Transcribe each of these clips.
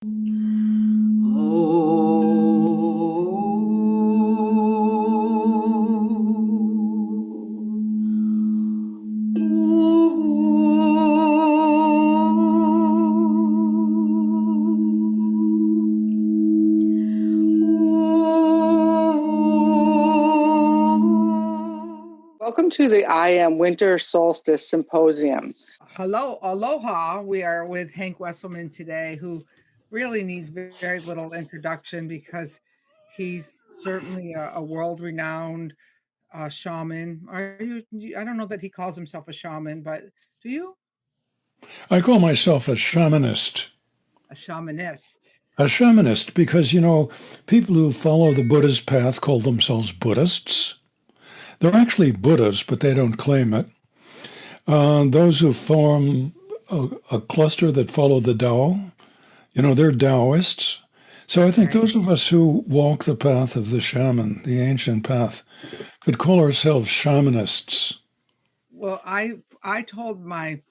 Welcome to the IAM Winter Solstice Symposium. Hello, aloha. We are with Hank Wesselman today, who really needs very little introduction because he's certainly a world-renowned shaman. I don't know that he calls himself a shaman, but do you? I call myself a shamanist. A shamanist. A shamanist because, people who follow the Buddha's path call themselves Buddhists. They're actually Buddhas, but they don't claim it. Those who form a cluster that follow the Tao, they're Taoists. So I think those of us who walk the path of the shaman, the ancient path, could call ourselves shamanists. Well, I told my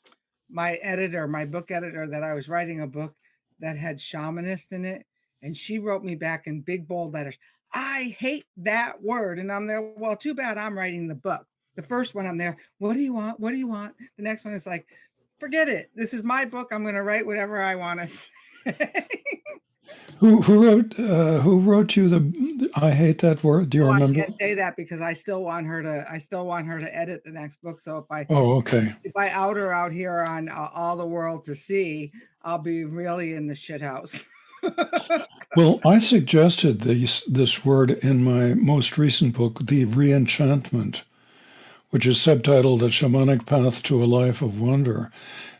editor, my book editor, that I was writing a book that had shamanist in it, and she wrote me back in big bold letters, "I hate that word." And I'm there, well, too bad I'm writing the book. The first one I'm there, what do you want? What do you want? The next one is like, forget it. This is my book. I'm going to write whatever I want to say. Who wrote you the I hate that word? Do you remember? I can't say that because I still want her to edit the next book. So if I out her out here on all the world to see, I'll be really in the shit house. Well, I suggested this word in my most recent book, The Reenchantment, which is subtitled A Shamanic Path to a Life of Wonder.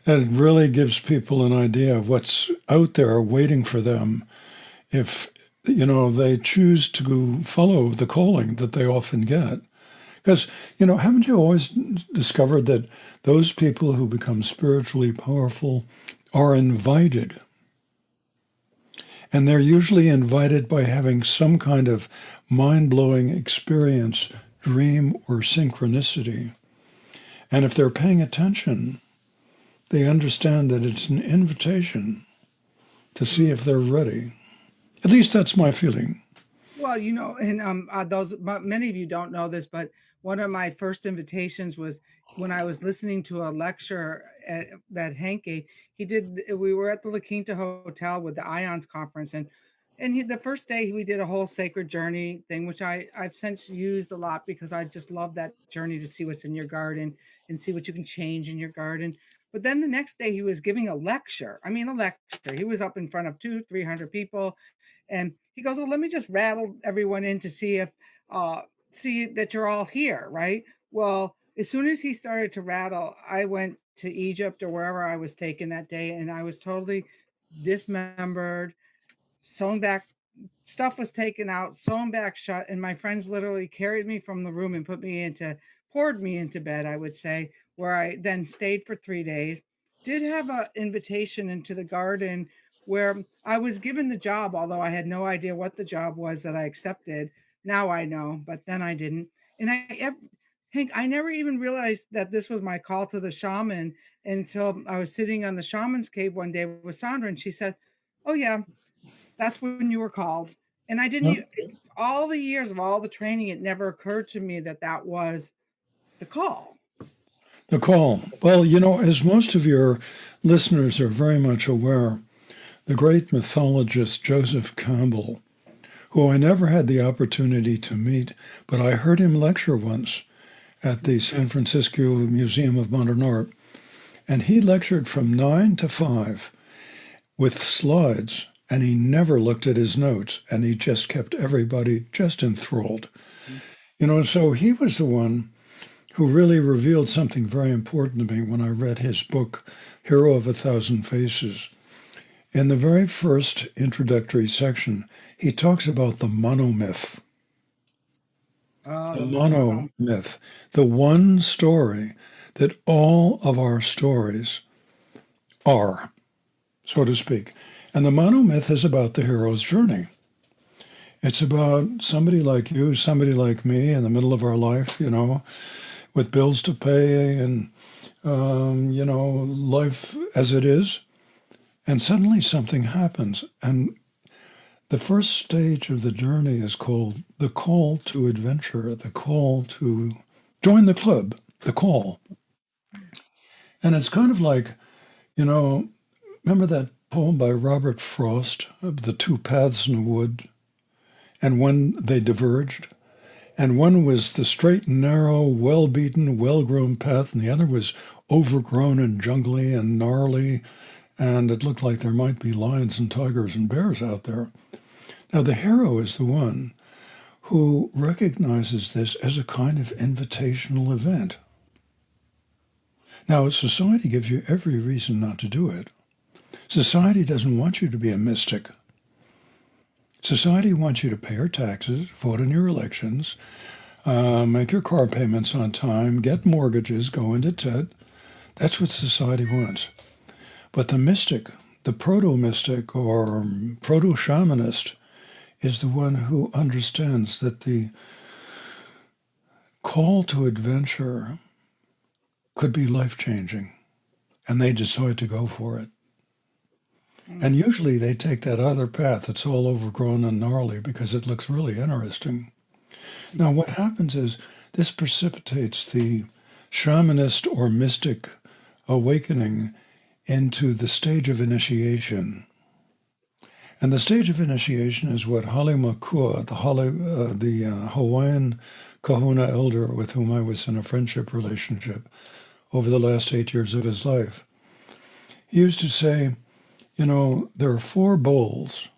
And it really gives people an idea of what's out there waiting for them if, they choose to follow the calling that they often get. Because, haven't you always discovered that those people who become spiritually powerful are invited? And they're usually invited by having some kind of mind-blowing experience, dream, or synchronicity. And if they're paying attention, they understand that it's an invitation to see if they're ready. At least that's my feeling. Well, and many of you don't know this, but one of my first invitations was when I was listening to a lecture that Hank gave. We were at the La Quinta Hotel with the IONS conference, and the first day we did a whole sacred journey thing, which I've since used a lot because I just love that journey to see what's in your garden and see what you can change in your garden. But then the next day he was giving a lecture. I mean, a lecture. He was up in front of 200-300 people. And he goes, "Oh, let me just rattle everyone in to see that you're all here, right?" Well, as soon as he started to rattle, I went to Egypt or wherever I was taken that day, and I was totally dismembered, sewn back. Stuff was taken out, sewn back shut, and my friends literally carried me from the room and poured me into bed, I would say, where I then stayed for 3 days. Did have an invitation into the garden where I was given the job, although I had no idea what the job was that I accepted. Now I know, but then I didn't. And Hank, I never even realized that this was my call to the shaman until I was sitting on the shaman's cave one day with Sandra, and she said, "Oh yeah, that's when you were called." And I didn't, all the years of all the training, it never occurred to me that that was the call. The call. Well, as most of your listeners are very much aware, the great mythologist Joseph Campbell, who I never had the opportunity to meet, but I heard him lecture once at the San Francisco Museum of Modern Art, and he lectured from 9 to 5 with slides, and he never looked at his notes, and he just kept everybody just enthralled. So he was the one who really revealed something very important to me when I read his book, Hero of a Thousand Faces. In the very first introductory section, he talks about the monomyth. The monomyth, the one story that all of our stories are, so to speak. And the monomyth is about the hero's journey. It's about somebody like you, somebody like me in the middle of our life, with bills to pay and, life as it is. And suddenly something happens. And the first stage of the journey is called the call to adventure, the call to join the club, the call. And it's kind of like, remember that poem by Robert Frost, The Two Paths in the Wood, and when they diverged? And one was the straight and narrow, well-beaten, well-grown path, and the other was overgrown and jungly and gnarly, and it looked like there might be lions and tigers and bears out there. Now, the hero is the one who recognizes this as a kind of invitational event. Now, society gives you every reason not to do it. Society doesn't want you to be a mystic. Society wants you to pay your taxes, vote in your elections, make your car payments on time, get mortgages, go into debt. That's what society wants. But the mystic, the proto-mystic or proto-shamanist, is the one who understands that the call to adventure could be life-changing, and they decide to go for it. And usually they take that other path that's all overgrown and gnarly because it looks really interesting. Now, what happens is this precipitates the shamanist or mystic awakening into the stage of initiation. And the stage of initiation is what Hale Makua, the Hawaiian kahuna elder with whom I was in a friendship relationship over the last 8 years of his life, he used to say, there are 4 bowls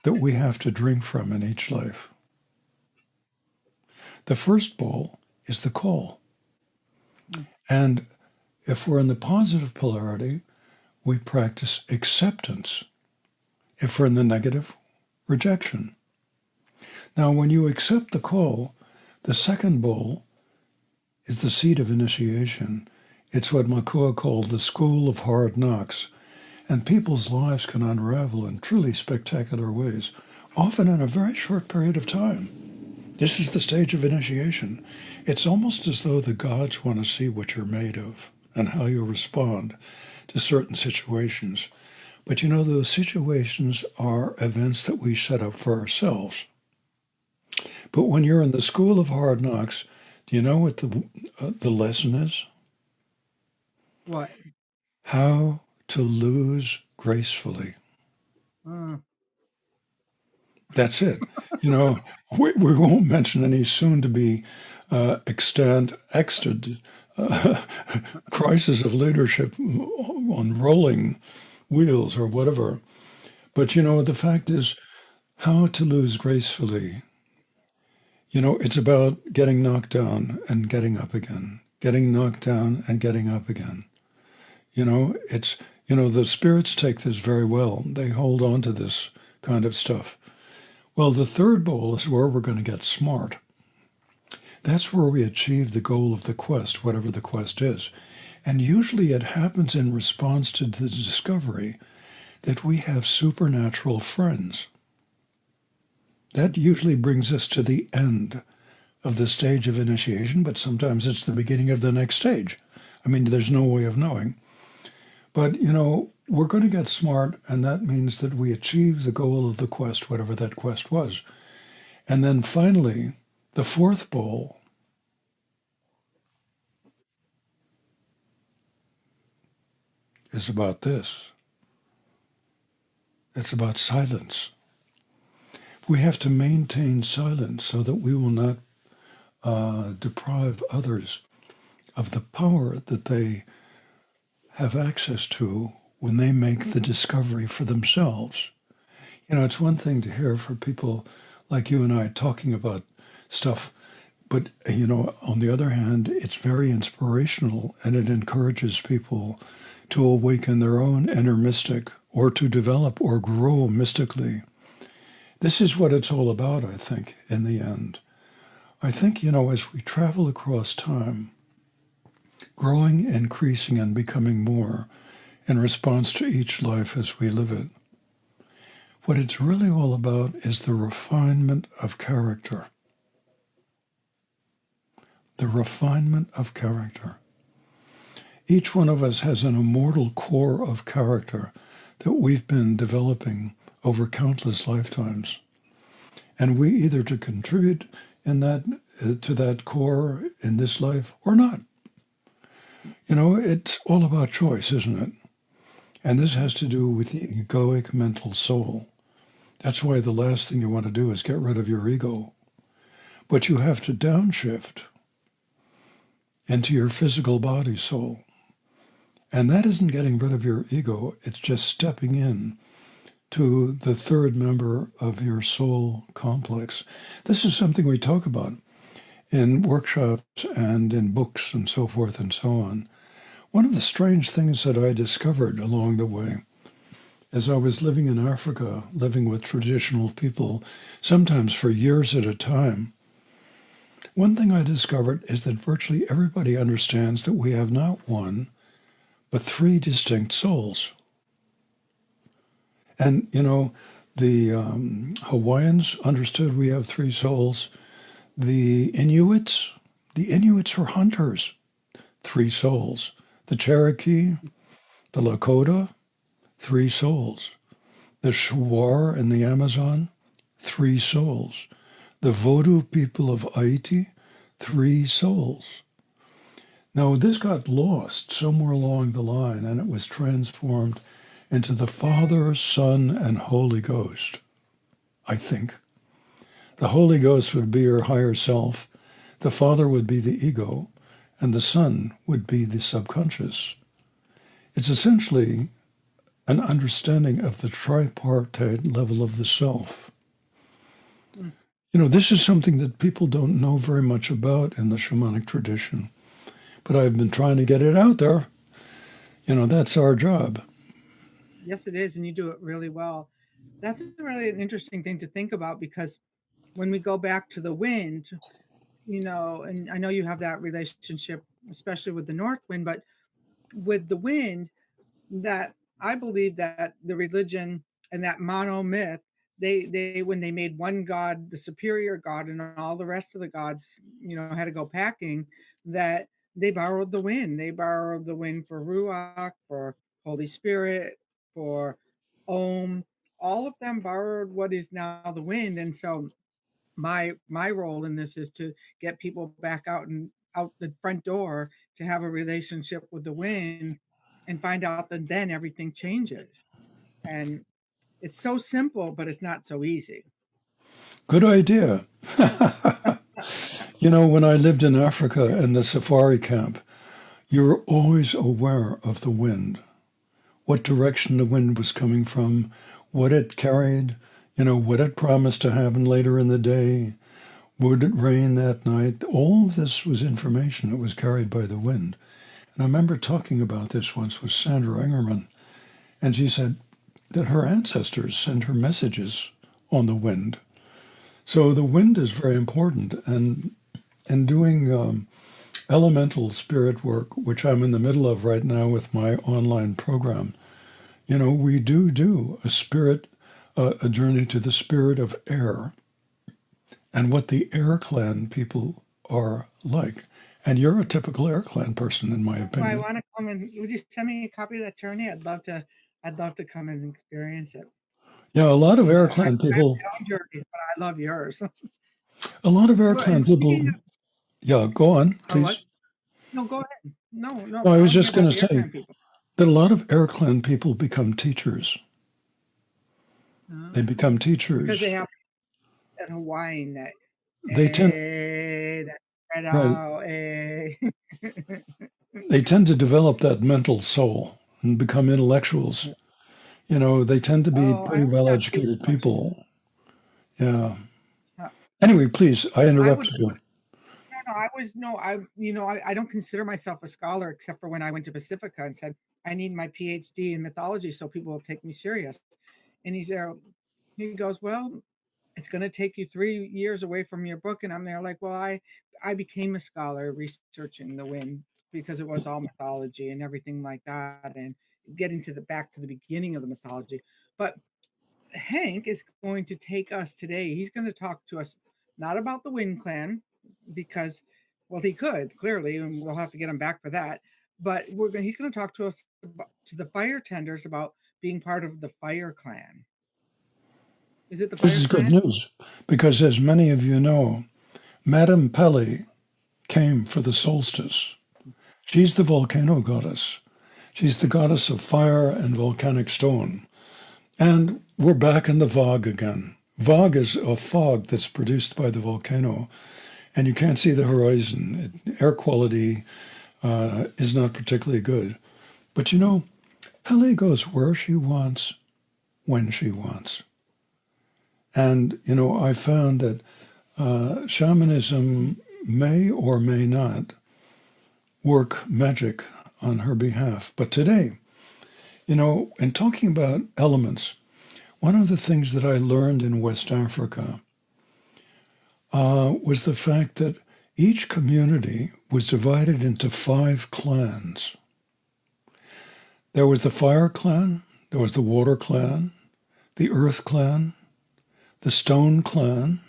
that we have to drink from in each life. The first bowl is the call. And if we're in the positive polarity, we practice acceptance. If we're in the negative, rejection. Now, when you accept the call, the second bowl is the seat of initiation. It's what Makua called the school of hard knocks. And people's lives can unravel in truly spectacular ways, often in a very short period of time. This is the stage of initiation. It's almost as though the gods want to see what you're made of and how you respond to certain situations. But those situations are events that we set up for ourselves. But when you're in the school of hard knocks, do you know what the lesson is? What? How to lose gracefully. That's it. We won't mention any soon-to-be extant crisis of leadership on rolling wheels or whatever. But, the fact is how to lose gracefully. It's about getting knocked down and getting up again, getting knocked down and getting up again. The spirits take this very well. They hold on to this kind of stuff. Well, the third bowl is where we're going to get smart. That's where we achieve the goal of the quest, whatever the quest is. And usually it happens in response to the discovery that we have supernatural friends. That usually brings us to the end of the stage of initiation, but sometimes it's the beginning of the next stage. There's no way of knowing. But, we're going to get smart, and that means that we achieve the goal of the quest, whatever that quest was. And then finally, the fourth bowl is about this. It's about silence. We have to maintain silence so that we will not deprive others of the power that they have access to when they make the discovery for themselves. It's one thing to hear for people like you and I talking about stuff, but, on the other hand, it's very inspirational and it encourages people to awaken their own inner mystic or to develop or grow mystically. This is what it's all about, I think, in the end. I think, as we travel across time, growing, increasing, and becoming more in response to each life as we live it, what it's really all about is the refinement of character. The refinement of character. Each one of us has an immortal core of character that we've been developing over countless lifetimes. And we either to contribute in that to that core in this life or not. You know, it's all about choice, isn't it? And this has to do with the egoic mental soul. That's why the last thing you want to do is get rid of your ego. But you have to downshift into your physical body soul. And that isn't getting rid of your ego, it's just stepping in to the third member of your soul complex. This is something we talk about in workshops and in books and so forth and so on. One of the strange things that I discovered along the way, as I was living in Africa, living with traditional people, sometimes for years at a time, one thing I discovered is that virtually everybody understands that we have not one, but three distinct souls. And, you know, the Hawaiians understood we have three souls. The Inuits were hunters, three souls. The Cherokee, the Lakota, three souls. The Shuar in the Amazon, three souls. The Vodou people of Haiti, three souls. Now, this got lost somewhere along the line, and it was transformed into the Father, Son, and Holy Ghost, I think. The Holy Ghost would be your higher self, the Father would be the ego, and the Son would be the subconscious. It's essentially an understanding of the tripartite level of the self. You know, this is something that people don't know very much about in the shamanic tradition, but I've been trying to get it out there. You know, that's our job. Yes, it is, and you do it really well. That's really an interesting thing to think about, because when we go back to the wind, you know, and I know you have that relationship, especially with the north wind, but with the wind, that I believe that the religion and that monomyth, they when they made one god the superior god and all the rest of the gods, you know, had to go packing, that they borrowed the wind. They borrowed the wind for Ruach, for Holy Spirit, for Om. All of them borrowed what is now the wind. And so my role in this is to get people back out and out the front door to have a relationship with the wind, and find out that then everything changes. And it's so simple, but it's not so easy. Good idea. You know, when I lived in Africa in the safari camp, you were always aware of the wind, what direction the wind was coming from, what it carried, you know, what it promised to happen later in the day, would it rain that night. All of this was information that was carried by the wind. And I remember talking about this once with Sandra Engerman, and she said that her ancestors sent her messages on the wind. So the wind is very important. And in doing elemental spirit work, which I'm in the middle of right now with my online program, you know, we do a journey to the spirit of air and what the Air Clan people are like. And you're a typical Air Clan person, in my I opinion. want to come and would you send me a copy of that journey? I'd love to come and experience it. Yeah, a lot of Air I Clan have people, my own journeys, but I love yours. a lot of Air Well, and Clan people, speaking of, yeah, go on, oh, what? please. No, go ahead. No, No, no, I I was want to hear just about going the to say aircraft people. that a lot of Air Clan people become teachers. They become Because teachers. they have that Hawaiian that, They tend, that spread right, out, they tend to develop that mental soul and become intellectuals. You know, they tend to be Oh, I pretty always well got curious educated about you. people. Yeah. Uh, Anyway, please, I I would interrupted you. no, I was no, I you know, I don't consider myself a scholar, except for when I went to Pacifica and said I need my PhD in mythology so people will take me serious. And he's there. He goes, well, it's going to take you 3 years away from your book. And I'm there like, well, I became a scholar researching the wind because it was all mythology and everything like that, and getting to the back to the beginning of the mythology. But Hank is going to take us today. He's going to talk to us not about the Wind Clan, because, well, he could clearly, and we'll have to get him back for that. but he's going to talk to us to the fire tenders about being part of the fire clan. Is it the This fire is good clan? news because, as many of you know, Madame Pelly came for the solstice. She's the volcano goddess. She's the goddess of fire and volcanic stone. And we're back in the Vog again. Vog is a fog that's produced by the volcano, and you can't see the horizon. Air quality is not particularly good. But you know, Pele goes where she wants, when she wants. And, you know, I found that shamanism may or may not work magic on her behalf. But today, you know, in talking about elements, one of the things that I learned in West Africa was the fact that each community was divided into 5 clans. There was the fire clan, there was the water clan, the earth clan, the stone clan,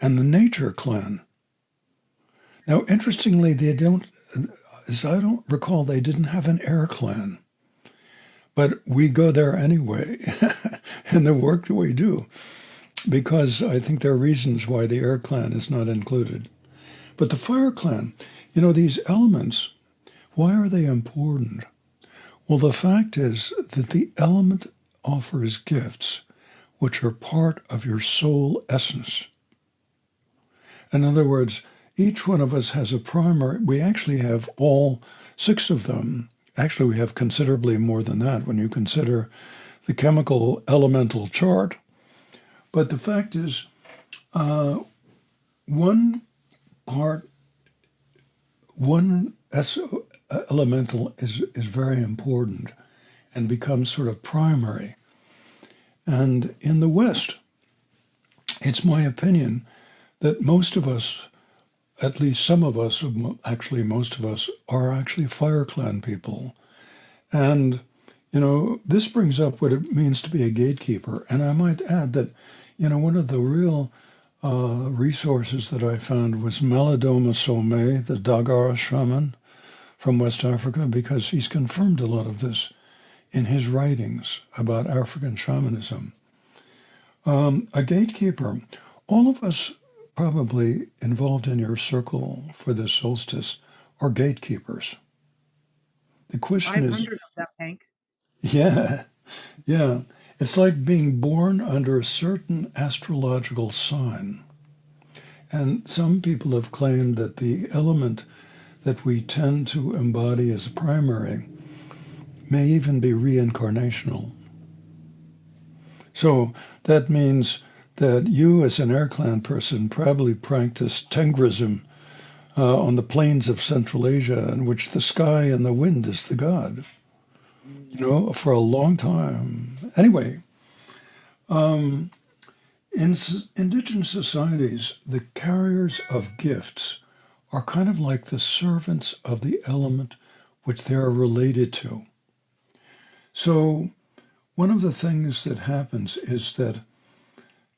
and the nature clan. Now, interestingly, as I don't recall, they didn't have an air clan. But we go there anyway in the work that we do, because I think there are reasons why the air clan is not included. But the fire clan, you know, these elements, why are they important? Well, the fact is that the element offers gifts which are part of your soul essence. In other words, each one of us has a primary, we actually have all 6 of them. Actually, we have considerably more than that when you consider the chemical elemental chart. But the fact is, one elemental is very important and becomes sort of primary. And in the West, it's my opinion that most of us, at least some of us, actually most of us, are actually fire clan people. And, you know, this brings up what it means to be a gatekeeper. And I might add that, you know, one of the real resources that I found was Malidoma Somé, the Dagara shaman from West Africa, because he's confirmed a lot of this in his writings about African shamanism. A gatekeeper, all of us probably involved in your circle for this solstice are gatekeepers. The question is, 500 of them, Hank. yeah. It's like being born under a certain astrological sign. And some people have claimed that the element that we tend to embody as primary may even be reincarnational. So that means that you, as an air clan person, probably practiced Tengrism on the plains of Central Asia, in which the sky and the wind is the god, you know, for a long time. Anyway, in indigenous societies, the carriers of gifts are kind of like the servants of the element which they are related to. So one of the things that happens is that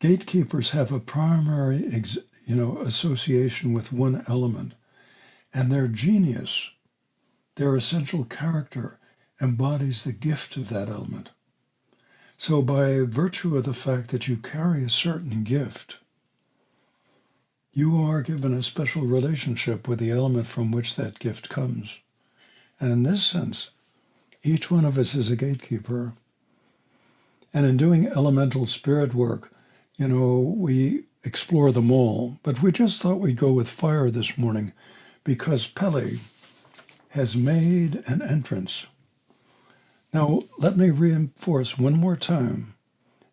gatekeepers have a primary, association with one element, and their genius, their essential character, embodies the gift of that element. So by virtue of the fact that you carry a certain gift, you are given a special relationship with the element from which that gift comes. And in this sense, each one of us is a gatekeeper. And in doing elemental spirit work, you know, we explore them all. But we just thought we'd go with fire this morning because Pele has made an entrance. Now, let me reinforce one more time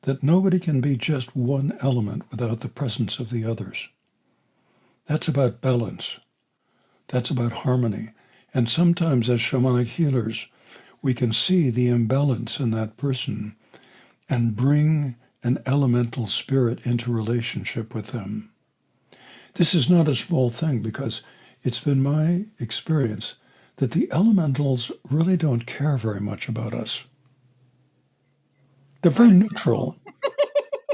that nobody can be just one element without the presence of the others. That's about balance. That's about harmony. And sometimes as shamanic healers, we can see the imbalance in that person and bring an elemental spirit into relationship with them. This is not a small thing because it's been my experience that the elementals really don't care very much about us. They're very neutral.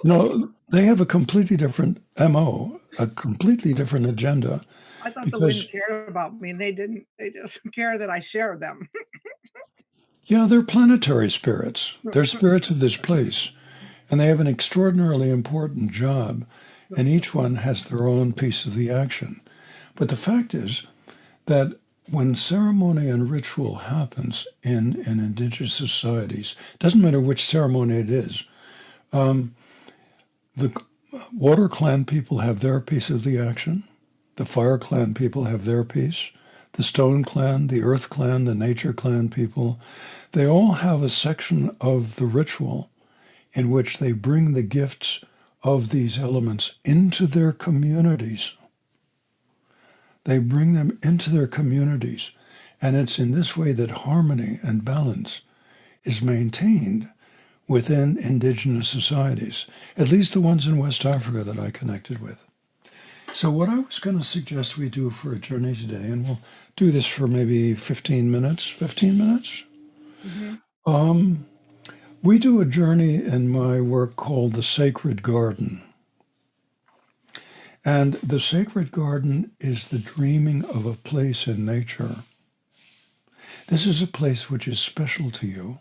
No, they have a completely different MO, a completely different agenda. I thought the because, wind cared about me, and they didn't. They just care that I share them. yeah, they're planetary spirits. They're spirits of this place, and they have an extraordinarily important job, and each one has their own piece of the action. But the fact is that when ceremony and ritual happens in indigenous societies, doesn't matter which ceremony it is, the water clan people have their piece of the action. The fire clan people have their piece. The stone clan, the earth clan, the nature clan people, they all have a section of the ritual in which they bring the gifts of these elements into their communities. They bring them into their communities. And it's in this way that harmony and balance is maintained within indigenous societies, at least the ones in West Africa that I connected with. So what I was going to suggest we do for a journey today, and we'll do this for maybe 15 minutes. 15 minutes? Mm-hmm. We do a journey in my work called the Sacred Garden. And the Sacred Garden is the dreaming of a place in nature. This is a place which is special to you.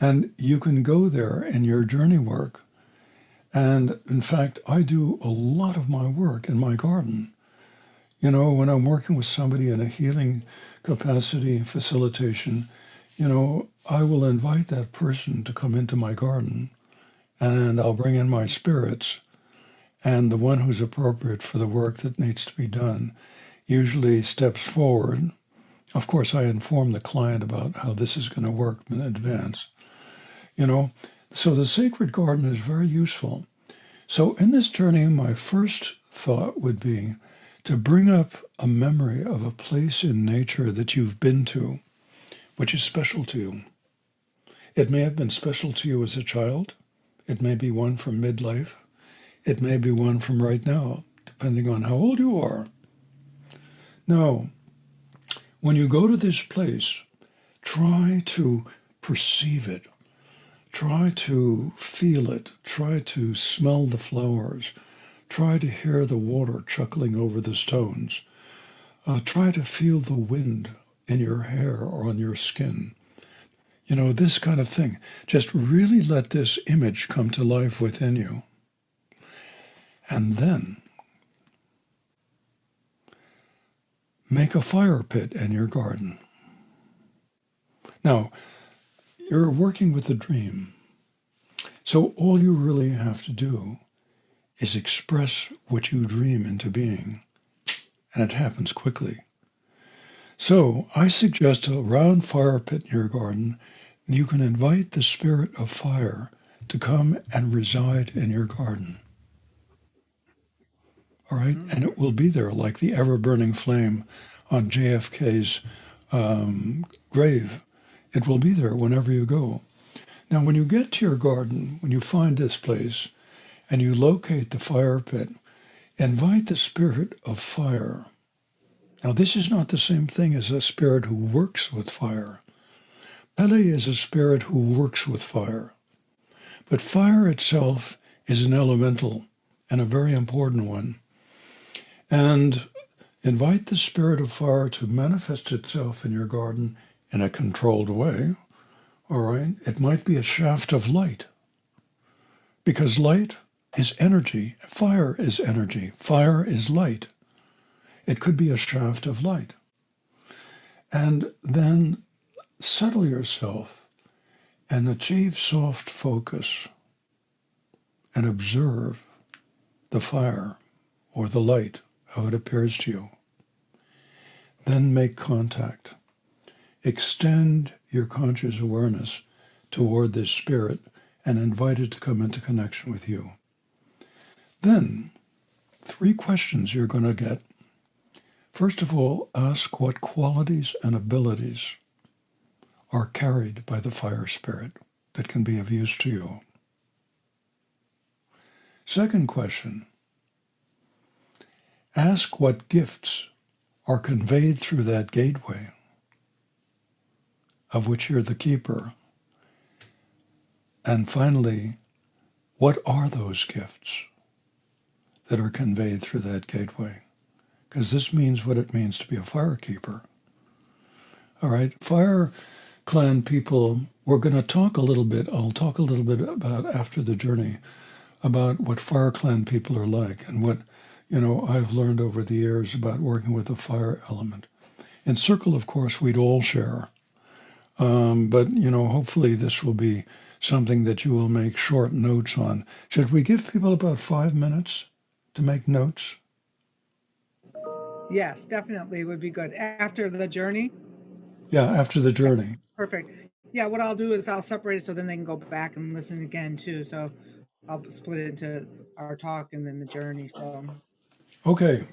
And you can go there in your journey work. And in fact, I do a lot of my work in my garden. You know, when I'm working with somebody in a healing capacity, facilitation, you know, I will invite that person to come into my garden, and I'll bring in my spirits, and the one who's appropriate for the work that needs to be done usually steps forward. Of course, I inform the client about how this is going to work in advance. You know, so the Sacred Garden is very useful. So in this journey, my first thought would be to bring up a memory of a place in nature that you've been to, which is special to you. It may have been special to you as a child. It may be one from midlife. It may be one from right now, depending on how old you are. Now, when you go to this place, try to perceive it. Try to feel it. Try to smell the flowers. Try to hear the water chuckling over the stones. Try to feel the wind in your hair or on your skin. You know, this kind of thing. Just really let this image come to life within you. And then make a fire pit in your garden. Now, you're working with a dream. So all you really have to do is express what you dream into being. And it happens quickly. So I suggest a round fire pit in your garden. You can invite the spirit of fire to come and reside in your garden. All right? And it will be there like the ever-burning flame on JFK's grave. It will be there whenever you go. Now, when you get to your garden, when you find this place, and you locate the fire pit, invite the spirit of fire. Now, this is not the same thing as a spirit who works with fire. Pele is a spirit who works with fire. But fire itself is an elemental, and a very important one. And invite the spirit of fire to manifest itself in your garden in a controlled way. All right? It might be a shaft of light, because light is energy. Fire is energy. Fire is light. It could be a shaft of light. And then settle yourself and achieve soft focus and observe the fire or the light, how it appears to you. Then make contact. Extend your conscious awareness toward this spirit and invite it to come into connection with you. Then, 3 questions you're going to get. First of all, ask what qualities and abilities are carried by the fire spirit that can be of use to you. Second question, ask what gifts are conveyed through that gateway, of which you're the keeper. And finally, what are those gifts that are conveyed through that gateway? because this means what it means to be a firekeeper. All right, fire clan people, we're going to talk a little bit, I'll talk a little bit about after the journey, about what fire clan people are like and what, I've learned over the years about working with the fire element. In Circle, of course, we'd all share. But, hopefully this will be something that you will make short notes on. Should we give people about 5 minutes to make notes? Yes, definitely would be good. After the journey? Yeah, after the journey. Perfect. Yeah, what I'll do is I'll separate it so then they can go back and listen again too. So I'll split it into our talk and then the journey. So Okay.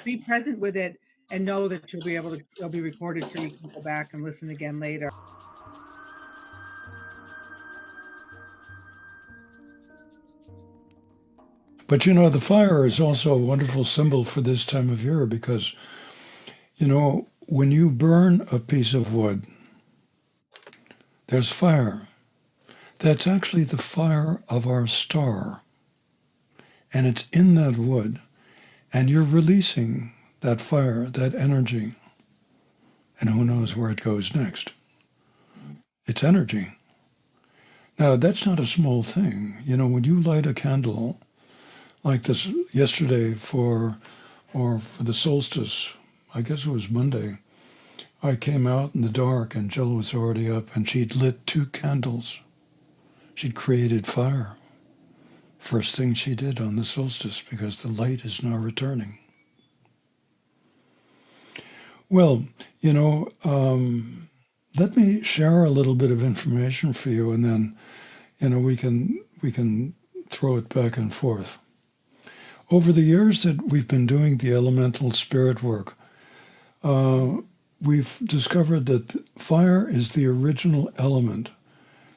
be present with it and know that it'll be recorded so you can go back and listen again later. But the fire is also a wonderful symbol for this time of year because, when you burn a piece of wood, there's fire. That's actually the fire of our star. And it's in that wood. And you're releasing that fire, that energy. And who knows where it goes next? It's energy. Now, that's not a small thing. When you light a candle like this yesterday for the solstice, I guess it was Monday, I came out in the dark and Jill was already up and she'd lit 2 candles. She'd created fire. First thing she did on the solstice because the light is now returning. Well, let me share a little bit of information for you and then, we can throw it back and forth. Over the years that we've been doing the elemental spirit work, we've discovered that fire is the original element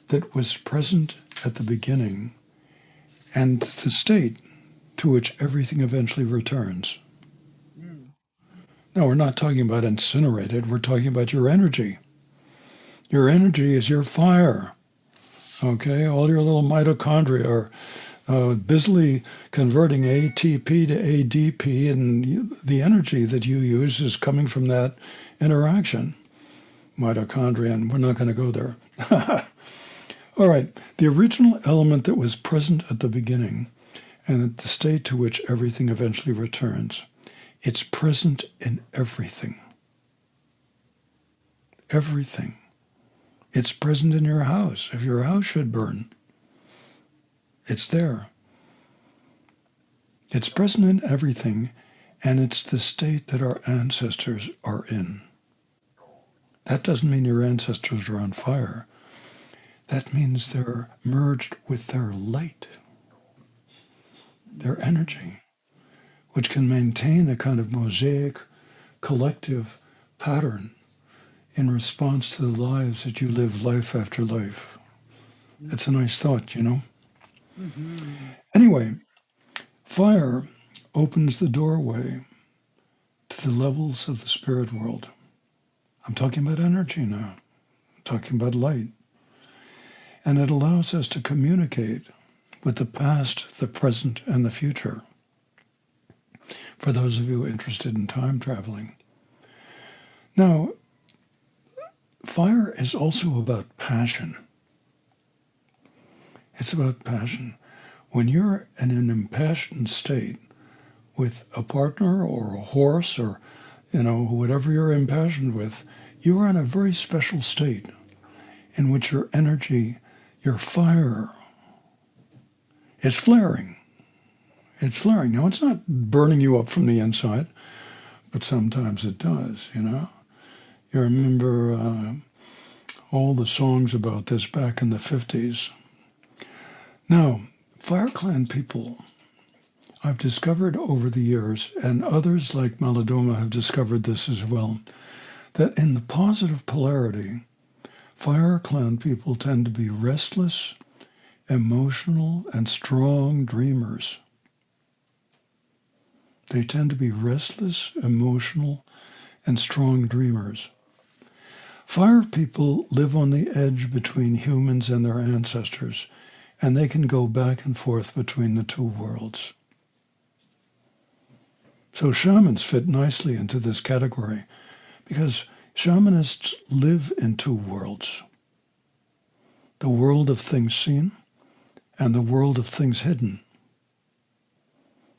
that was present at the beginning and the state to which everything eventually returns. Now, we're not talking about incinerated, we're talking about your energy. Your energy is your fire, okay? All your little mitochondria are busily converting ATP to ADP, and the energy that you use is coming from that interaction. Mitochondria, and we're not going to go there. All right, the original element that was present at the beginning and the state to which everything eventually returns, it's present in everything. Everything. It's present in your house. If your house should burn, it's there. It's present in everything, and it's the state that our ancestors are in. That doesn't mean your ancestors are on fire. That means they're merged with their light, their energy, which can maintain a kind of mosaic, collective pattern in response to the lives that you live life after life. It's a nice thought, Mm-hmm. Anyway, fire opens the doorway to the levels of the spirit world. I'm talking about energy now. I'm talking about light. And it allows us to communicate with the past, the present, and the future. For those of you interested in time traveling. Now, fire is also about passion. It's about passion. When you're in an impassioned state with a partner or a horse or, whatever you're impassioned with, you are in a very special state in which your energy, your fire, is flaring. It's flaring. Now, it's not burning you up from the inside, but sometimes it does, You remember all the songs about this back in the 50s. Now, fire clan people, I've discovered over the years, and others like Malidoma have discovered this as well, that in the positive polarity, fire clan people tend to be restless, emotional, and strong dreamers. They tend to be restless, emotional, and strong dreamers. Fire people live on the edge between humans and their ancestors, and they can go back and forth between the two worlds. So shamans fit nicely into this category because shamanists live in two worlds: the world of things seen and the world of things hidden.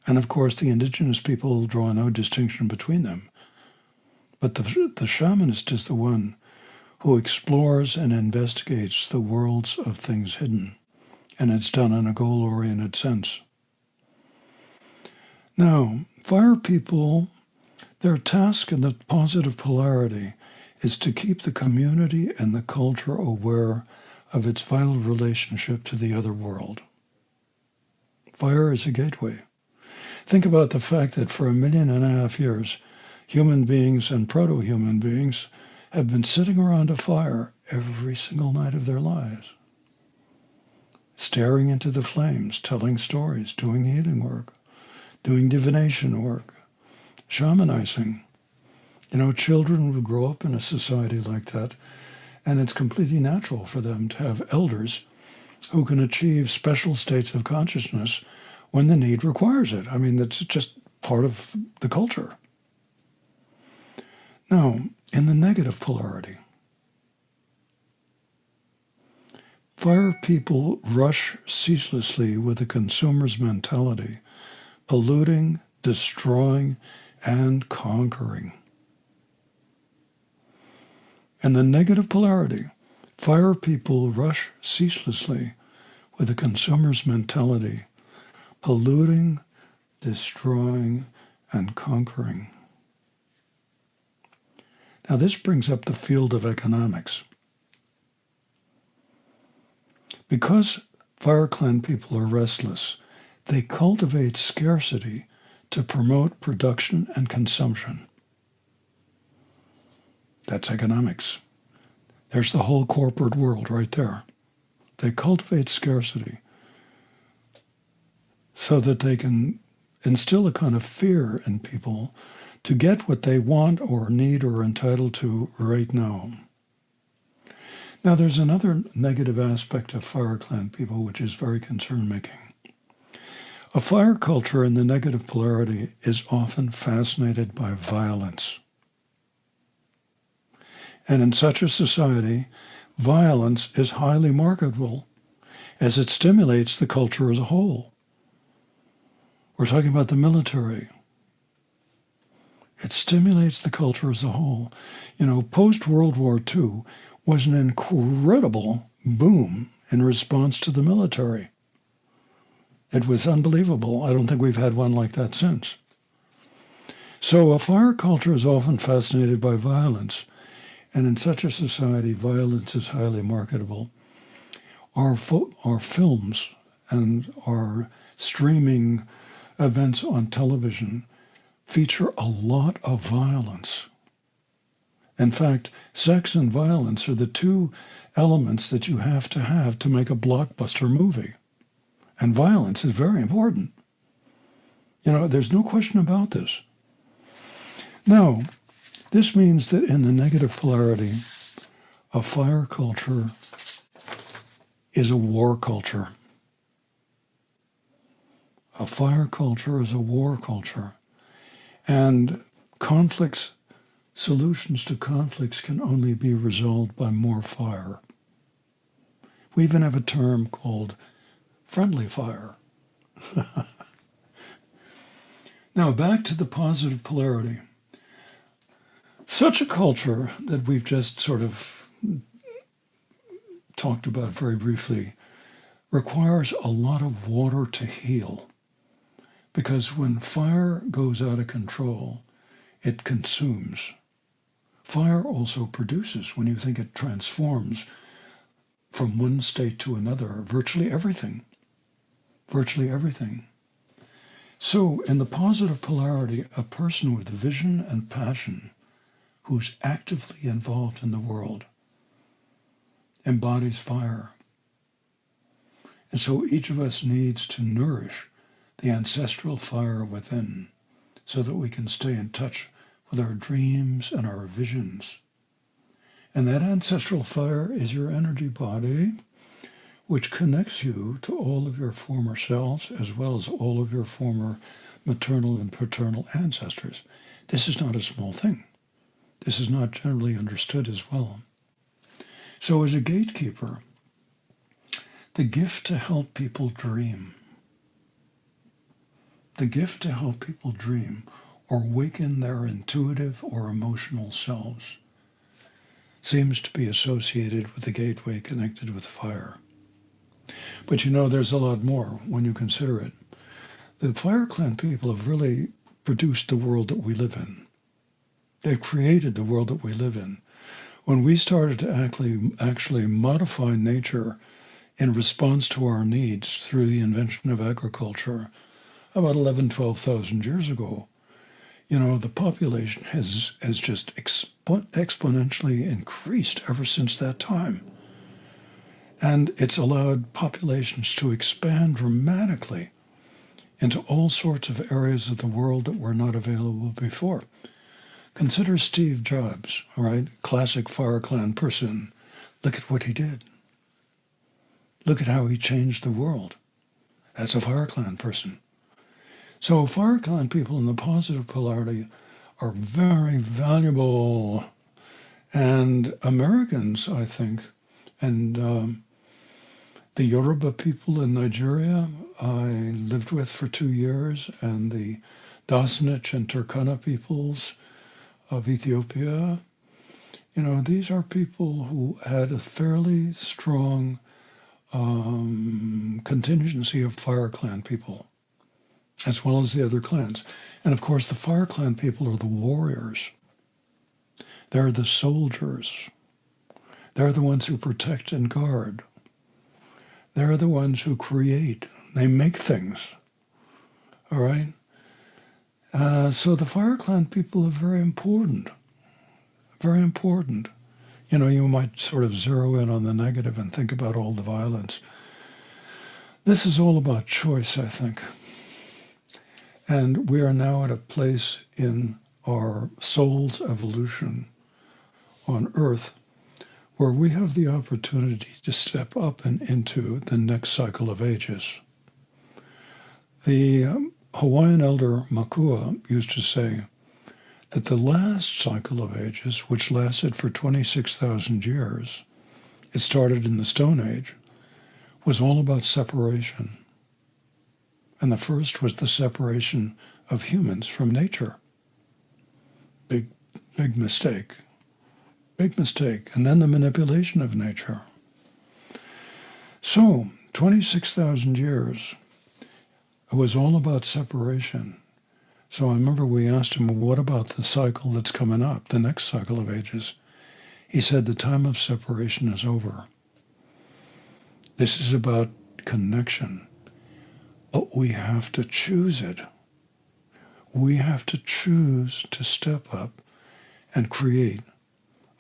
And of course, the indigenous people draw no distinction between them. But the shamanist is the one who explores and investigates the worlds of things hidden, and it's done in a goal-oriented sense. Now, fire people, their task in the positive polarity is to keep the community and the culture aware of its vital relationship to the other world. Fire is a gateway. Think about the fact that for 1.5 million years, human beings and proto-human beings have been sitting around a fire every single night of their lives, staring into the flames, telling stories, doing healing work, doing divination work, shamanizing. You know, children will grow up in a society like that, and it's completely natural for them to have elders who can achieve special states of consciousness when the need requires it. I mean, that's just part of the culture. Now, in the negative polarity, fire people rush ceaselessly with a consumer's mentality, polluting, destroying, and conquering. In the negative polarity, fire people rush ceaselessly with a consumer's mentality, polluting, destroying, and conquering. Now this brings up the field of economics. Because fire clan people are restless, they cultivate scarcity to promote production and consumption. That's economics. There's the whole corporate world right there. They cultivate scarcity so that they can instill a kind of fear in people to get what they want or need or are entitled to right now. Now, there's another negative aspect of fire clan people which is very concern-making. A fire culture in the negative polarity is often fascinated by violence. And in such a society, violence is highly marketable as it stimulates the culture as a whole. We're talking about the military. It stimulates the culture as a whole. You know, post-World War II was an incredible boom in response to the military. It was unbelievable. I don't think we've had one like that since. So a fire culture is often fascinated by violence. And in such a society, violence is highly marketable. Our films and our streaming events on television feature a lot of violence. In fact, sex and violence are the two elements that you have to make a blockbuster movie. And violence is very important. You know, there's no question about this. Now, this means that in the negative polarity, a fire culture is a war culture. A fire culture is a war culture. And solutions to conflicts can only be resolved by more fire. We even have a term called friendly fire. Now, back to the positive polarity. Such a culture that we've just sort of talked about very briefly requires a lot of water to heal. Because when fire goes out of control, it consumes. Fire also produces, when you think it transforms from one state to another, virtually everything. Virtually everything. So in the positive polarity, a person with vision and passion who's actively involved in the world embodies fire. And so each of us needs to nourish the ancestral fire within so that we can stay in touch with our dreams and our visions. And that ancestral fire is your energy body, which connects you to all of your former selves as well as all of your former maternal and paternal ancestors. This is not a small thing. This is not generally understood as well. So as a gatekeeper, the gift to help people dream, or waken their intuitive or emotional selves, seems to be associated with the gateway connected with fire. But there's a lot more when you consider it. The Fire Clan people have really produced the world that we live in. They've created the world that we live in. When we started to actually modify nature in response to our needs through the invention of agriculture about 11, 12,000 years ago, the population has just exponentially increased ever since that time. And it's allowed populations to expand dramatically into all sorts of areas of the world that were not available before. Consider Steve Jobs, all right? Classic Fire Clan person. Look at what he did. Look at how he changed the world. That's a Fire Clan person. So Fire Clan people in the positive polarity are very valuable. And Americans, I think, and the Yoruba people in Nigeria, I lived with for 2 years, and the Dasanich and Turkana peoples of Ethiopia, these are people who had a fairly strong contingency of Fire Clan people, as well as the other clans. And of course, the Fire Clan people are the warriors. They're the soldiers. They're the ones who protect and guard. They're the ones who create. They make things. All right? So the Fire Clan people are very important. Very important. You might sort of zero in on the negative and think about all the violence. This is all about choice, I think. And we are now at a place in our soul's evolution on Earth where we have the opportunity to step up and into the next cycle of ages. The Hawaiian elder Makua used to say that the last cycle of ages, which lasted for 26,000 years, it started in the Stone Age, was all about separation. And the first was the separation of humans from nature. Big mistake. Big mistake. And then the manipulation of nature. So, 26,000 years, it was all about separation. So I remember we asked him, well, what about the cycle that's coming up, the next cycle of ages? He said, the time of separation is over. This is about connection. But we have to choose it. We have to choose to step up and create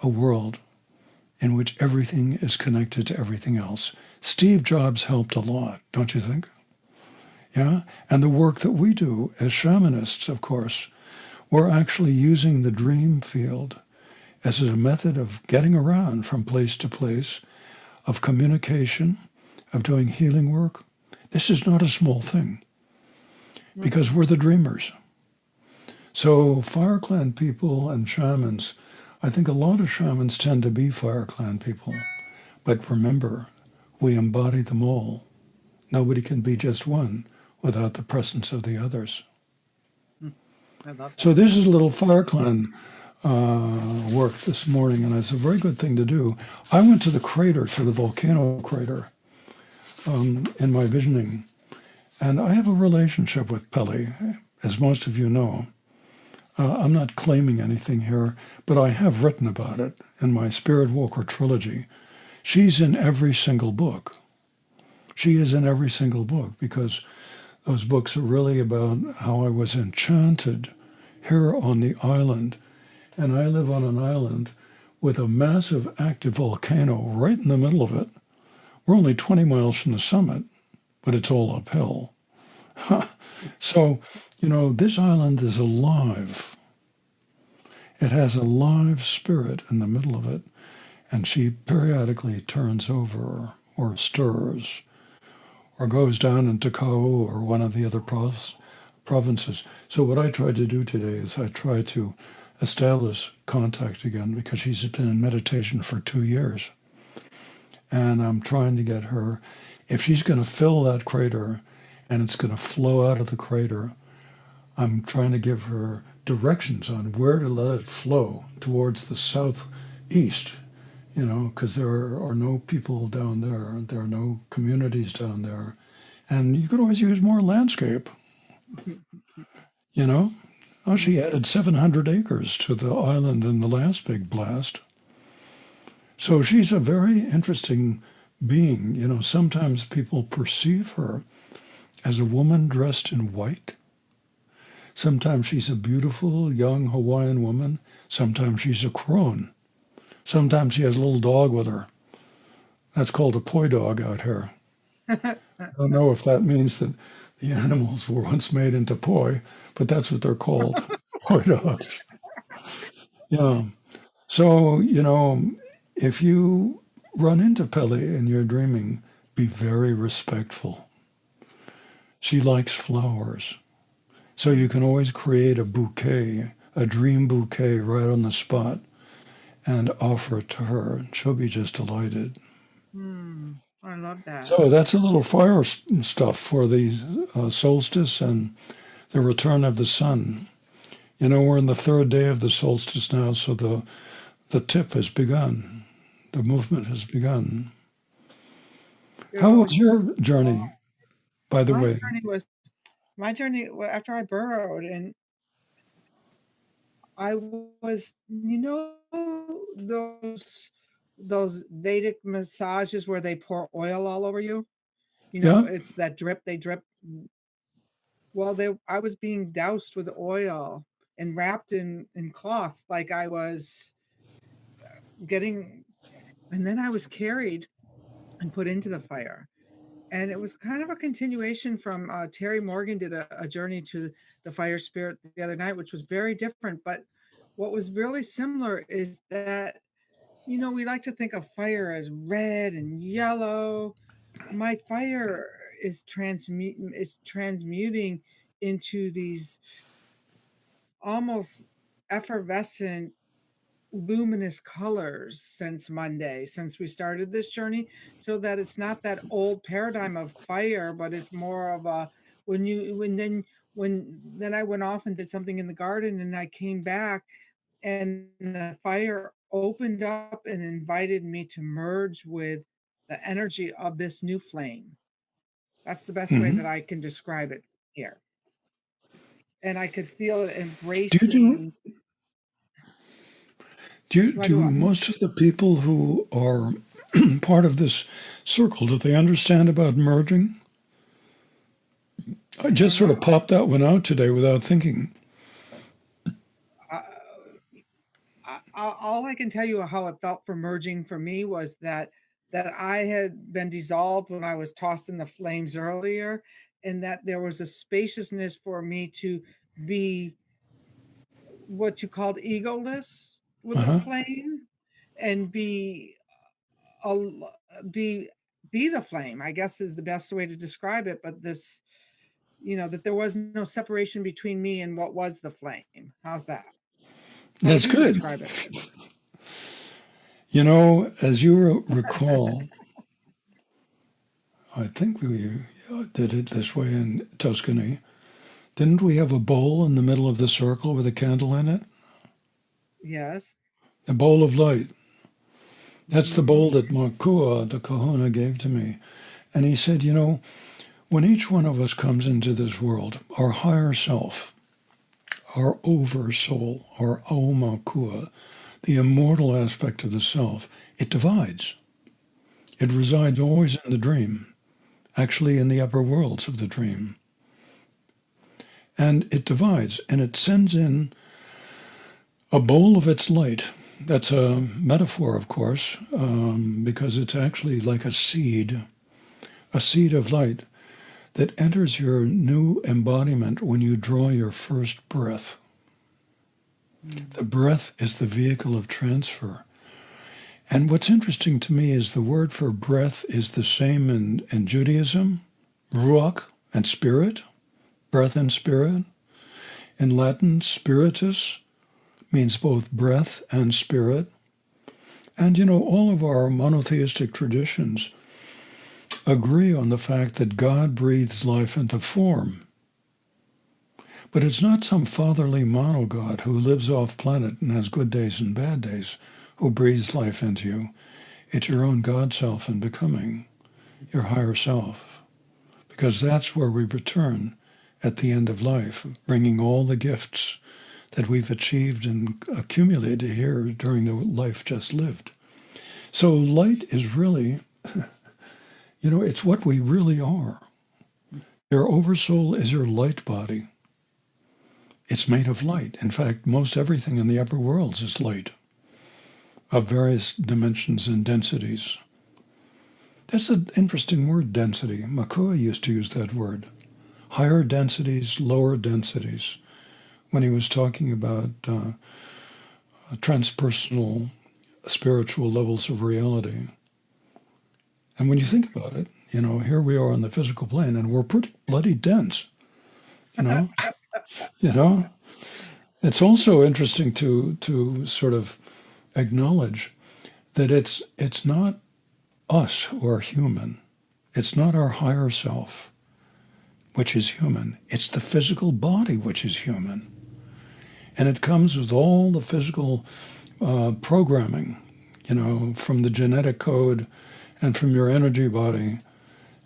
a world in which everything is connected to everything else. Steve Jobs helped a lot, don't you think? Yeah? And the work that we do as shamanists, of course, we're actually using the dream field as a method of getting around from place to place, of communication, of doing healing work. This is not a small thing because we're the dreamers. So Fire Clan people and shamans, I think a lot of shamans tend to be Fire Clan people. But remember, we embody them all. Nobody can be just one without the presence of the others. So this is a little Fire Clan work this morning, and it's a very good thing to do. I went to the crater, to the volcano crater, in my visioning, and I have a relationship with Pele, as most of you know. I'm not claiming anything here, but I have written about it in my Spirit Walker trilogy. She's in every single book. She is in every single book because those books are really about how I was enchanted here on the island. And I live on an island with a massive active volcano right in the middle of it. We're only 20 miles from the summit, but it's all uphill. So, this island is alive. It has a live spirit in the middle of it, and she periodically turns over or stirs or goes down into Kau or one of the other provinces. So what I tried to do today is I tried to establish contact again because she's been in meditation for 2 years. And I'm trying to get her, if she's going to fill that crater and it's going to flow out of the crater, I'm trying to give her directions on where to let it flow towards the southeast, because there are no people down there. There are no communities down there. And you could always use more landscape, Oh, she added 700 acres to the island in the last big blast. So she's a very interesting being. Sometimes people perceive her as a woman dressed in white. Sometimes she's a beautiful young Hawaiian woman. Sometimes she's a crone. Sometimes she has a little dog with her. That's called a poi dog out here. I don't know if that means that the animals were once made into poi, but that's what they're called, poi dogs. Yeah. So, if you run into Pele in your dreaming, be very respectful. She likes flowers. So you can always create a bouquet, a dream bouquet right on the spot and offer it to her. She'll be just delighted. I love that. So that's a little fire stuff for the solstice and the return of the sun. We're in the third day of the solstice now, so the tip has begun. The movement has begun. How was your journey, by the way? My journey after I burrowed, and I was, those Vedic massages where they pour oil all over you. Yeah. It's that drip, they drip. Well, I was being doused with oil and wrapped in cloth like I was getting, and then I was carried and put into the fire. And it was kind of a continuation from Terry Morgan did a journey to the fire spirit the other night, which was very different. But what was really similar is that, we like to think of fire as red and yellow. My fire is transmuting into these almost effervescent luminous colors since Monday, since we started this journey, so that it's not that old paradigm of fire, but it's more of a then I went off and did something in the garden, and I came back and the fire opened up and invited me to merge with the energy of this new flame. That's the best way that I can describe it here. And I could feel it embracing. Do most of the people who are part of this circle, do they understand about merging? I just sort of popped that one out today without thinking. All I can tell you how it felt for merging for me was that I had been dissolved when I was tossed in the flames earlier, and that there was a spaciousness for me to be what you called egoless with the flame and be the flame, I guess is the best way to describe it. But this, that there was no separation between me and what was the flame. How's that? That's good. Describe it? As you recall, I think we did it this way in Tuscany. Didn't we have a bowl in the middle of the circle with a candle in it? Yes. The bowl of light. That's the bowl that Makua, the kahuna, gave to me. And he said, when each one of us comes into this world, our higher self, our oversoul, our aumakua, the immortal aspect of the self, it divides. It resides always in the dream, actually in the upper worlds of the dream. And it divides, and it sends in a bowl of its light. That's a metaphor, of course, because it's actually like a seed of light that enters your new embodiment when you draw your first breath. The breath is the vehicle of transfer. And what's interesting to me is the word for breath is the same in Judaism, ruach, and spirit, breath and spirit. In Latin, spiritus means both breath and spirit. And, all of our monotheistic traditions agree on the fact that God breathes life into form. But it's not some fatherly mono-God who lives off planet and has good days and bad days who breathes life into you. It's your own God self and becoming, your higher self. Because that's where we return at the end of life, bringing all the gifts that we've achieved and accumulated here during the life just lived. So light is really, it's what we really are. Your oversoul is your light body. It's made of light. In fact, most everything in the upper worlds is light of various dimensions and densities. That's an interesting word, density. Makua used to use that word. Higher densities, lower densities, when he was talking about transpersonal spiritual levels of reality. And when you think about it, here we are on the physical plane, and we're pretty bloody dense, It's also interesting to sort of acknowledge that it's not us who are human. It's not our higher self, which is human. It's the physical body, which is human. And it comes with all the physical programming, from the genetic code and from your energy body.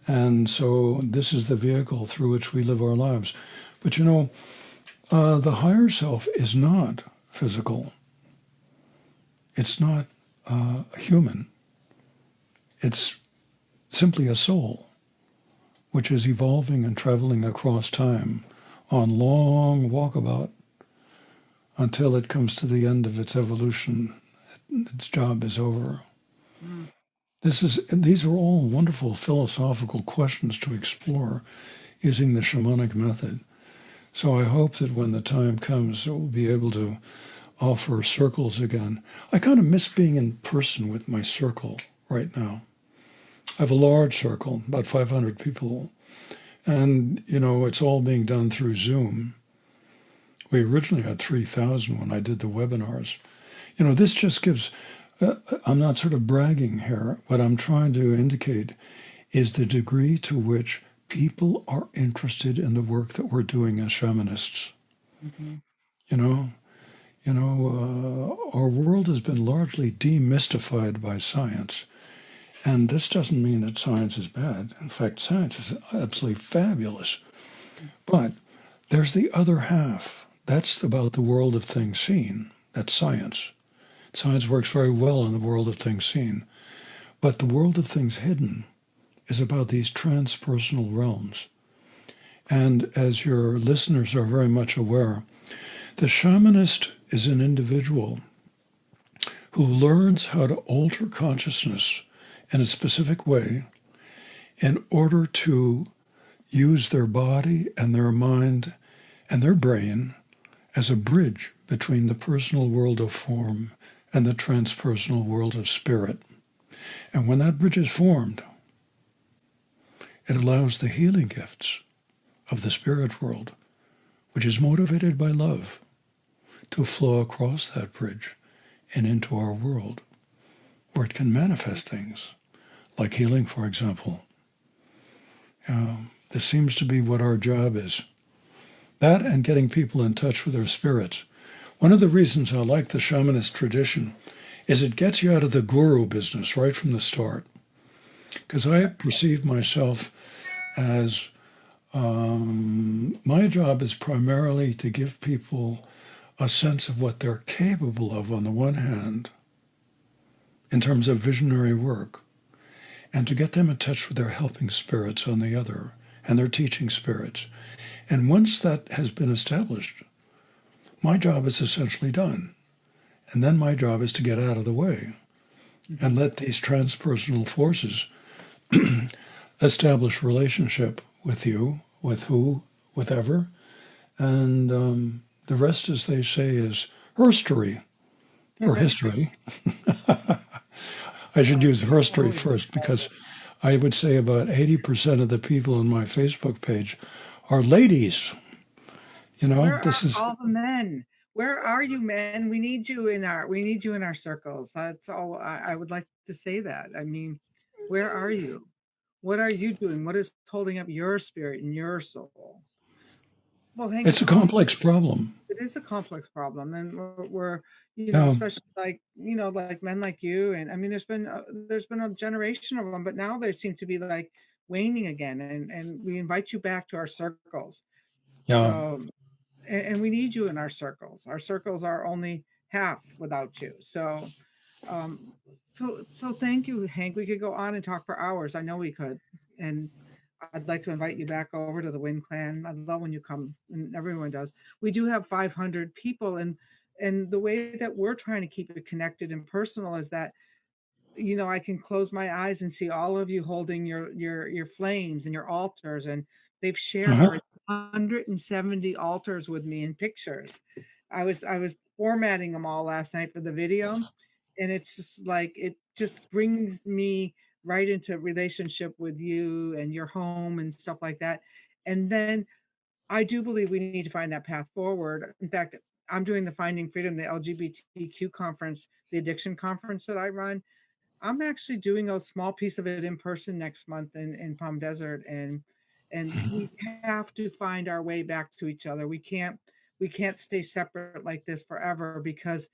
And so this is the vehicle through which we live our lives. But the higher self is not physical. It's not human. It's simply a soul, which is evolving and traveling across time on long walkabout until it comes to the end of its evolution. Its job is over. Mm. These are all wonderful philosophical questions to explore using the shamanic method. So I hope that when the time comes, we'll be able to offer circles again. I kind of miss being in person with my circle right now. I have a large circle, about 500 people, and, it's all being done through Zoom. We originally had 3,000 when I did the webinars. This just gives, I'm not sort of bragging here. What I'm trying to indicate is the degree to which people are interested in the work that we're doing as shamanists. Mm-hmm. Our world has been largely demystified by science. And this doesn't mean that science is bad. In fact, science is absolutely fabulous. But there's the other half. That's about the world of things seen. That's science. Science works very well in the world of things seen. But the world of things hidden is about these transpersonal realms. And as your listeners are very much aware, the shamanist is an individual who learns how to alter consciousness in a specific way in order to use their body and their mind and their brain as a bridge between the personal world of form and the transpersonal world of spirit. And when that bridge is formed, it allows the healing gifts of the spirit world, which is motivated by love, to flow across that bridge and into our world, where it can manifest things, like healing, for example. This seems to be what our job is. That and getting people in touch with their spirits. One of the reasons I like the shamanist tradition is it gets you out of the guru business right from the start. Because I perceive myself as, my job is primarily to give people a sense of what they're capable of on the one hand, in terms of visionary work, and to get them in touch with their helping spirits on the other, and their teaching spirits. And once that has been established, my job is essentially done. And then my job is to get out of the way and let these transpersonal forces establish relationship with you, with who, with ever. And the rest, as they say, is herstory, or history. I should use herstory first, because I would say about 80% of the people on my Facebook page our ladies. You know, Where this are is all the men? Where are you, men? We need you in our circles. That's all I would like to say that. I mean, where are you? What are you doing? What is holding up your spirit and your soul? Well, Hank, it's a complex problem. it is a complex problem, and we're Yeah. especially like like men like you, and I mean, there's been a generation of them, but now they seem to be like waning again, and we invite you back to our circles. Yeah. So, and we need you in our circles. Our circles are only half without you. So, um, so thank you, Hank. We could go on and talk for hours. I know we could, and I'd like to invite you back over to the Wind Clan. I love when you come, and everyone does. We do have 500 people, and the way that we're trying to keep it connected and personal is that I can close my eyes and see all of you holding your flames and your altars, and they've shared Uh-huh. already 170 altars with me in pictures. I was formatting them all last night for the video, and it's just like it just brings me right into relationship with you and your home and stuff like that. And then I do believe we need to find that path forward. In fact, I'm doing the Finding Freedom, the LGBTQ conference, the addiction conference that I run. I'm actually doing a small piece of it in person next month in Palm Desert, and we have to find our way back to each other. We can't stay separate like this forever, because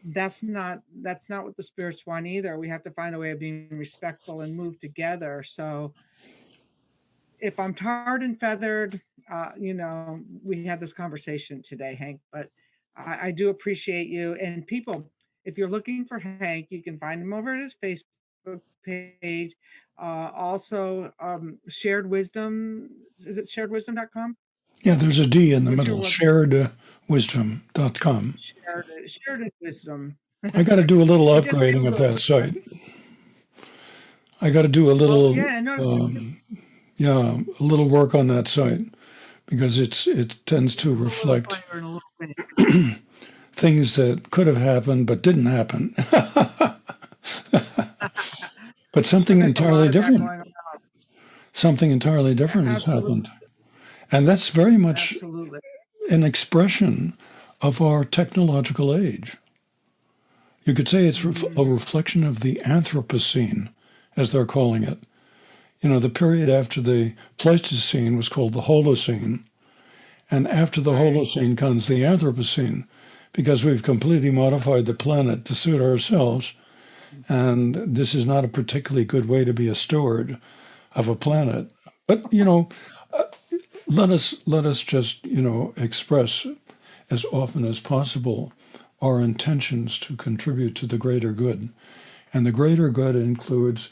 that's not what the spirits want either. We have to find a way of being respectful and move together. So if I'm tarred and feathered, we had this conversation today, Hank, but I do appreciate you. And people, if you're looking for Hank, you can find him over at his Facebook page. Also, Shared Wisdom, is it sharedwisdom.com? Yeah, there's a D in the What's your middle. web? Sharedwisdom.com. Shared Wisdom. I got to do a little I just upgrading of Googled. that site. I got to do a Well, little, yeah, no, a little work on that site because it tends to a little reflect fire in a little bit. things that could have happened but didn't happen. But something But there's a lot entirely of that different. going on. Something entirely different has Absolutely, happened. And that's very much absolutely. an expression of our technological age. You could say it's a reflection of the Anthropocene, as they're calling it. You know, the period after the Pleistocene was called the Holocene. And after the Right. Holocene comes the Anthropocene, because we've completely modified the planet to suit ourselves. And this is not a particularly good way to be a steward of a planet. But, let us just, express as often as possible our intentions to contribute to the greater good. And the greater good includes,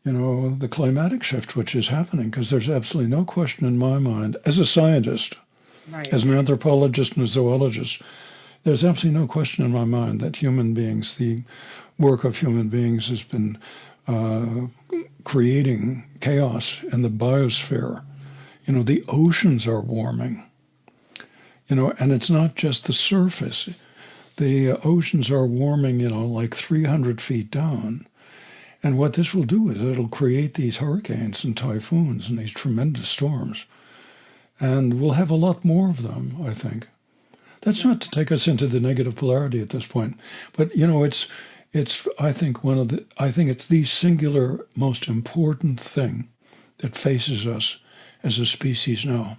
the climatic shift, which is happening, because there's absolutely no question in my mind, as a scientist, Right. as an anthropologist and a zoologist, there's absolutely no question in my mind that human beings, the work of human beings has been creating chaos in the biosphere. The oceans are warming, and it's not just the surface. The oceans are warming, like 300 feet down. And what this will do is it'll create these hurricanes and typhoons and these tremendous storms. And we'll have a lot more of them, I think. That's not to take us into the negative polarity at this point, but it's I think it's the singular most important thing that faces us as a species now.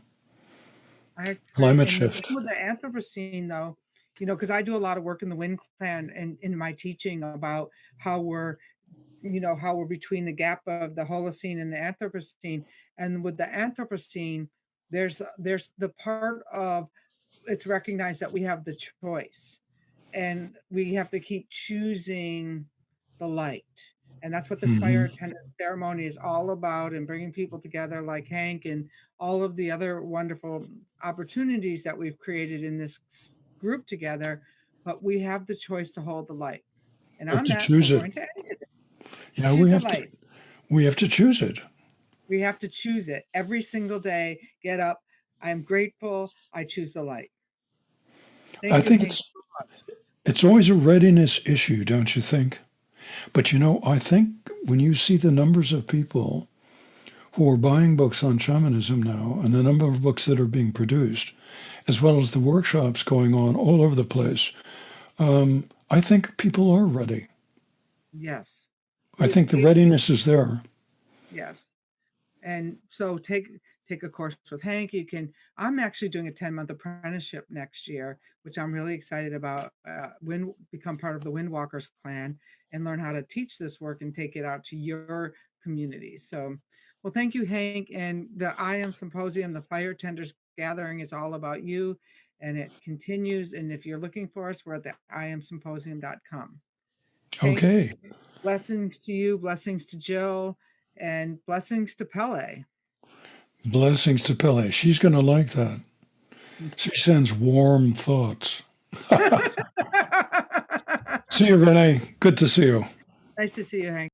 I agree. Climate And shift. with the Anthropocene, though, because I do a lot of work in the Wind Clan and in my teaching about how we're between the gap of the Holocene and the Anthropocene. And with the Anthropocene, there's the part of it's recognized that we have the choice, and we have to keep choosing the light. And that's what the Spire Hmm. Attendant Ceremony is all about, and bringing people together like Hank and all of the other wonderful opportunities that we've created in this group together. But we have the choice to hold the light. And We have on to that, we're choose it. going to end it. Yeah, Choose the light. we have to choose it. We have to choose it every single day. Get up. I am grateful. I choose the light. I Thank you, think Hank. it's always a readiness issue, don't you think? But I think when you see the numbers of people who are buying books on shamanism now and the number of books that are being produced, as well as the workshops going on all over the place, I think people are ready. Yes. I think the readiness is there. Yes. And so take a course with Hank. I'm actually doing a 10-month apprenticeship next year, which I'm really excited about. Become part of the Windwalkers clan and learn how to teach this work and take it out to your community. So, well, thank you, Hank. And the IAM Symposium, the Fire Tenders Gathering, is all about you, and it continues. And if you're looking for us, we're at the iamsymposium.com. Hank, Okay. blessings to you, blessings to Jill, and blessings to Pele. Blessings to Pele. She's going to like that. She sends warm thoughts. See you, Renee. Good to see you. Nice to see you, Hank.